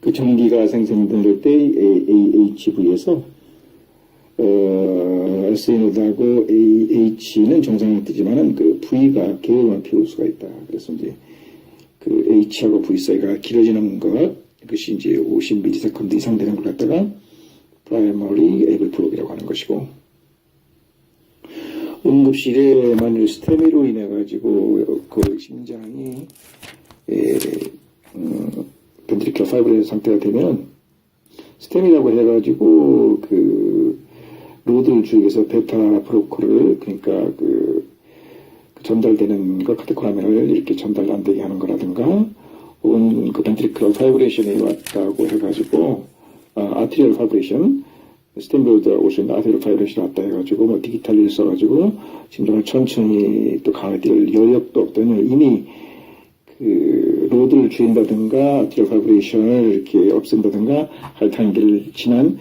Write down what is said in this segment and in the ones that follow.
그 전기가 생성될 때 AHV에서 SNO드하고 AH는 정상을 뜨지만은 그 V가 계열만 피울 수가 있다. 그래서 이제 그 H하고 V 사이가 길어지는 것, 그것이 이제 50ms 이상 되는 걸 갖다가 프라이머리 에이블 블록이라고 하는 것이고, 응급실에 만일 스테미로 인해 가지고 그 심장이 벤트리큘러 파이브레이션 상태가 되면 스테미라고 해가지고 그 로드를 주입해서 베타 브로커를, 그러니까 그 전달되는 걸 카테코라멘을 이렇게 전달 안 되게 하는 거라든가, 혹은 그 벤트리큘러 파이브레이션이 왔다고 해가지고 아트리얼 파이브레이션, 스탠드로드 오션 아트리얼 파이브레이션이 왔다 해가지고 뭐 디지털리를 써가지고 심장을 천천히 또 강화될 여력도 없다면 이미 그 로드를 줄인다든가 아트리얼 파이브레이션을 이렇게 없앤다든가 할 단계를 지난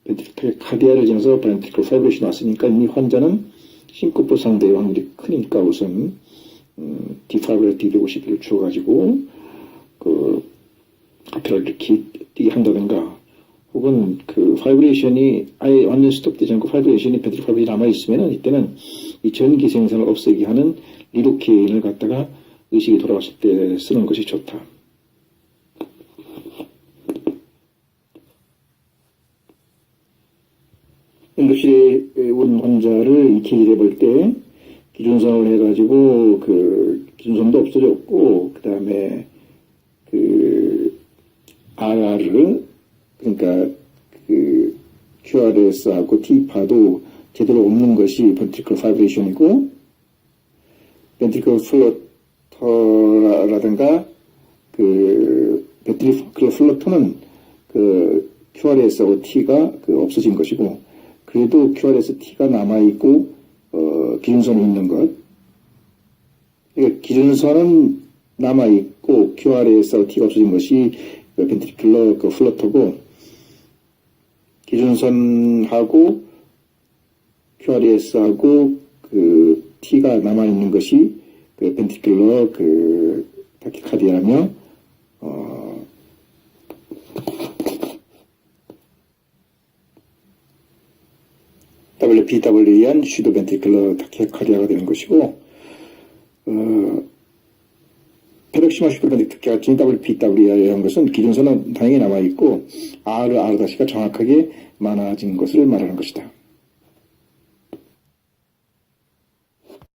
벤트리클 카디아를 지나서 벤트리클 파이브레이션이 왔으니까 이미 환자는 심코프 상대의 확률이 크니까 우선 디파이브레 D150을 주어가지고 그 아트리얼을 이렇게 뛰게 한다든가, 혹은 그 파이브레이션이 아예 완전 스톱되지 않고 파이브레이션이 벤트리클 파이브레이션이 남아있으면 이때는 이 전기 생산을 없애게 하는 리도케인을 갖다가 의식이 돌아왔을 때 쓰는 것이 좋다. 응급실에 온 환자를 EKG를 해볼 때 기준선을 해가지고 그 기준선도 없어졌고, 그 다음에 그 RR을, 그러니까 그 QRS하고 T파도 제대로 없는 것이 벤트리클 파이브레이션이고, 벤트리클 플러터라든가 그 벤트리클 플러터는 그 QRS하고 T가 그 없어진 것이고, 그래도 QRS T가 남아있고 기준선이 있는 것, 그러니까 기준선은 남아있고 QRS하고 T가 없어진 것이 그 벤트리큘러 그 플러터고, 기준선하고 QRS하고 그 T가 남아있는 것이 그 벤트리큘러 그 타키카디아며 WPW에 의한 슈도 벤트리큘러 타키카디아가 되는 것이고, 페럭시마 슈도 벤트리큘러 WPW에 의한 것은 기준선은 당연히 남아있고 R, R-가 정확하게 많아진 것을 말하는 것이다.